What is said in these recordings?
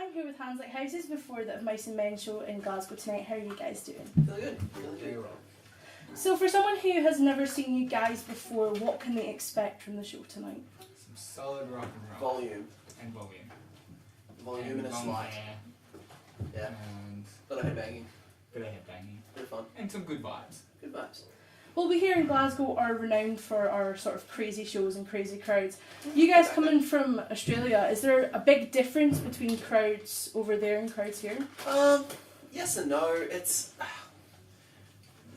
I'm here with Hands Like Houses before the Mice and Men show in Glasgow tonight. How are you guys doing? Feeling good. Feeling good. So for someone who has never seen you guys before, what can they expect from the show tonight? Some solid rock and roll. Volume. And volume. Voluminous light. Yeah. And Bit of headbanging. bit of headbanging. Bit of fun. And some good vibes. Good vibes. Well, we here in Glasgow are renowned for our sort of crazy shows and crazy crowds. You guys coming from Australia, is there a big difference between crowds over there and crowds here? Yes and no. It's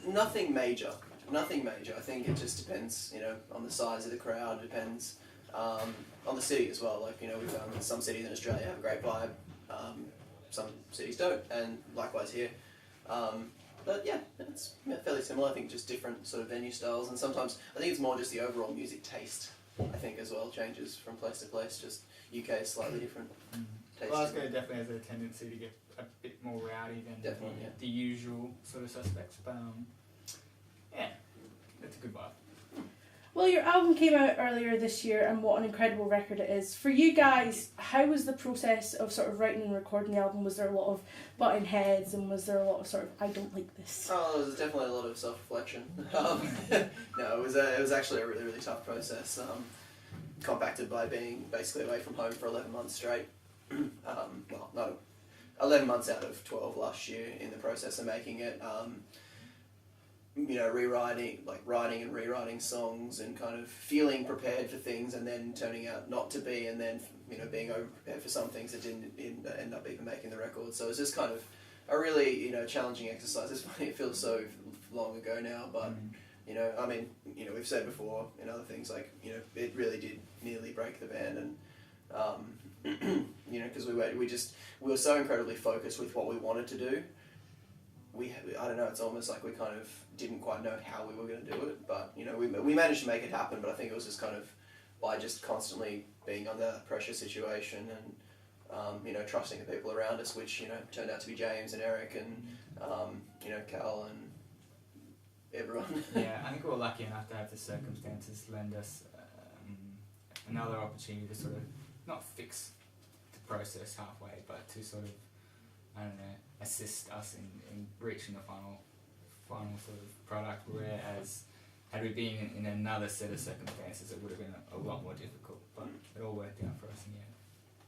nothing major. Nothing major. I think it just depends, on the size of the crowd. It depends on the city as well. Like, we've found some cities in Australia have a great vibe. Some cities don't, and likewise here. But yeah, it's fairly similar. I think just different sort of venue styles, and sometimes I think it's more just the overall music taste. I think as well changes from place to place. Just UK is slightly different. Glasgow definitely has a tendency to get a bit more rowdy than the usual sort of suspects, but yeah, it's a good vibe. Well, your album came out earlier this year, and what an incredible record it is. For you guys, how was the process of sort of writing and recording the album? Was there a lot of butting heads, and was there a lot of sort of, I don't like this? Oh, there was definitely a lot of self-reflection. No, it was actually a really, really tough process. Compacted by being basically away from home for 11 months straight. 11 months out of 12 last year in the process of making it. Writing and rewriting songs and kind of feeling prepared for things and then turning out not to be, and then, being over-prepared for some things that didn't end up even making the record. So it's just kind of a really, challenging exercise. It's funny, it feels so long ago now, but, we've said before in other things, like, it really did nearly break the band, and, because we were so incredibly focused with what we wanted to do. I don't know, it's almost like we kind of didn't quite know how we were going to do it, but, we managed to make it happen, but I think it was just kind of by just constantly being under that pressure situation and, trusting the people around us, which, turned out to be James and Eric and, Cal and everyone. Yeah, I think we were lucky enough to have the circumstances lend us another opportunity to sort of not fix the process halfway, but to sort of, assist us in reaching the final sort of product, whereas had we been in another set of circumstances, it would have been a lot more difficult, but it all worked out for us in the end,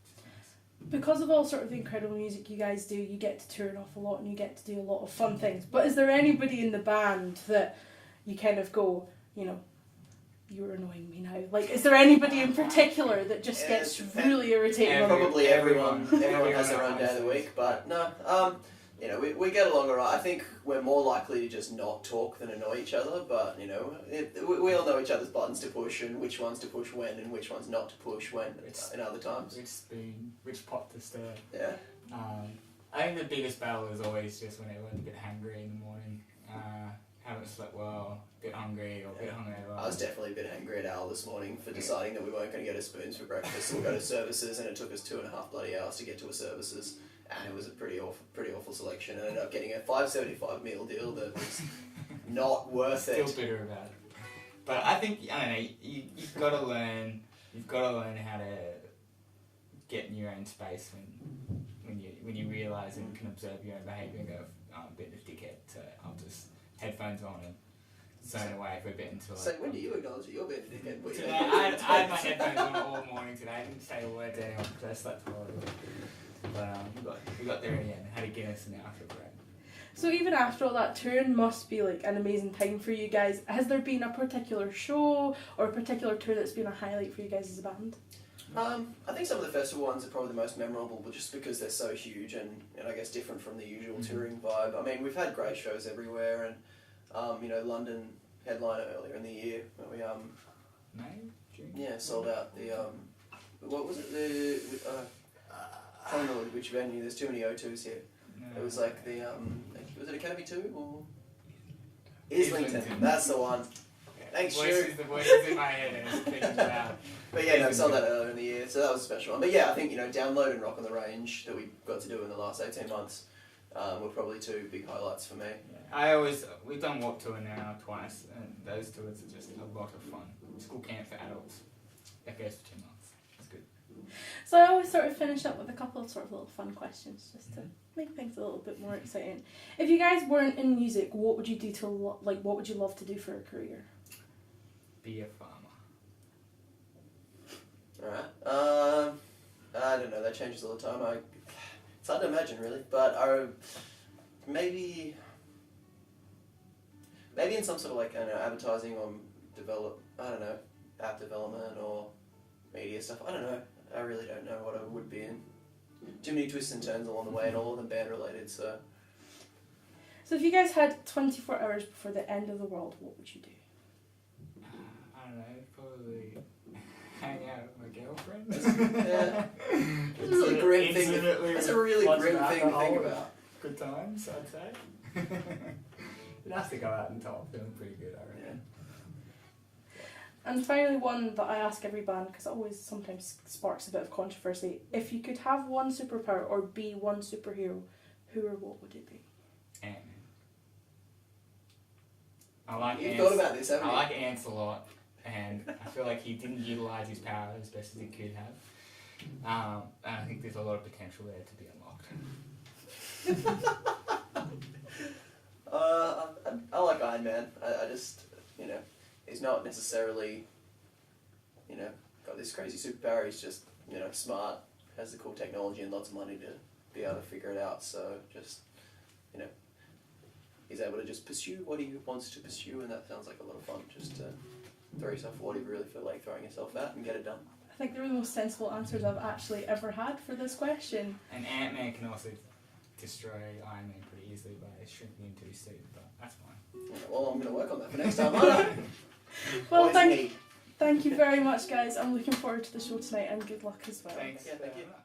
which is nice. Because of all sort of the incredible music you guys do, you get to tour an awful lot and you get to do a lot of fun things. But is there anybody in the band that you kind of go, you're annoying me now? Like, is there anybody in particular that just gets really irritating? Probably everyone. Everyone has their own day of the week, but no. We get along alright. I think we're more likely to just not talk than annoy each other, but, we all know each other's buttons to push and which ones to push when and which ones not to push when in other times. Which spoon, which pot to stir. Yeah. I think the biggest battle is always just when everyone's a bit hungry in the morning, haven't slept well, a bit hungry or a bit hungover. I was definitely a bit angry at Al this morning for deciding that we weren't going to go to Spoons for breakfast, so we'll go to services, and it took us 2.5 bloody hours to get to a services. And it was a pretty awful selection. I ended up getting a $5.75 meal deal that was not worth it. Still bitter about it. But I think, you've got to learn how to get in your own space when you realise and can observe your own behaviour and go, I'm a bit of a dickhead, so I'll just headphones on and zone away for a bit until. So when do you acknowledge that you're a bit of a dickhead? Today, I had my headphones on all morning today. I didn't say a word to anyone because I slept horribly. But we got there in the end. Had a Guinness and after a break. So even after all that, touring must be like an amazing time for you guys. Has there been a particular show or a particular tour that's been a highlight for you guys as a band? I think some of the festival ones are probably the most memorable, but just because they're so huge and I guess different from the usual touring vibe. I mean, we've had great shows everywhere, and London headliner earlier in the year when we May? June? Yeah, sold out the what was it, I don't know which venue. There's too many O2s here. No, it was like the was it Academy 2 or Islington? That's the one. Yeah. Thanks, The voice is in my head and it's thinking loud. But yeah, sold that earlier in the year, so that was a special one. But yeah, I think Download and Rock on the Range that we got to do in the last 18 months were probably two big highlights for me. Yeah. We've done Warped Tour now twice, and those tours are just a lot of fun. School camp for adults. That goes for 2 months. That's good. So I always sort of finish up with a couple of sort of little fun questions just to make things a little bit more exciting. If you guys weren't in music, what would you do to what would you love to do for a career? Be a farmer. Alright. I don't know, that changes all the time. It's hard to imagine really, but maybe in some sort of like, I don't know, advertising or app development or media stuff. I don't know. I really don't know what I would be in. Too many twists and turns along the way, and all of them band related. So if you guys had 24 hours before the end of the world, what would you do? I don't know, probably hang out with my girlfriend. That's a really grim thing. That's a really grim thing to think about. Good times, I'd say. You'd have to go out and top, feeling pretty good, I reckon. And finally, one that I ask every band, because it always sometimes sparks a bit of controversy. If you could have one superpower or be one superhero, who or what would it be? Ant-Man. I like You've ants. thought about this, haven't you? I like ants a lot, and I feel like he didn't utilise his power as best as he could have. And I think there's a lot of potential there to be unlocked. I like Iron Man. I just, he's not necessarily, got this crazy superpower. He's just, smart, has the cool technology and lots of money to be able to figure it out. So just, he's able to just pursue what he wants to pursue, and that sounds like a lot of fun. Just to throw yourself what you really feel like throwing yourself at and get it done. I think they're the most sensible answers I've actually ever had for this question. And Ant-Man can also destroy Iron Man pretty easily by shrinking into his suit, but that's fine. Yeah, well, I'm going to work on that for next time, aren't I? Well, thank you very much, guys. I'm looking forward to the show tonight, and good luck as well. Thanks. Yeah, thank you. Much.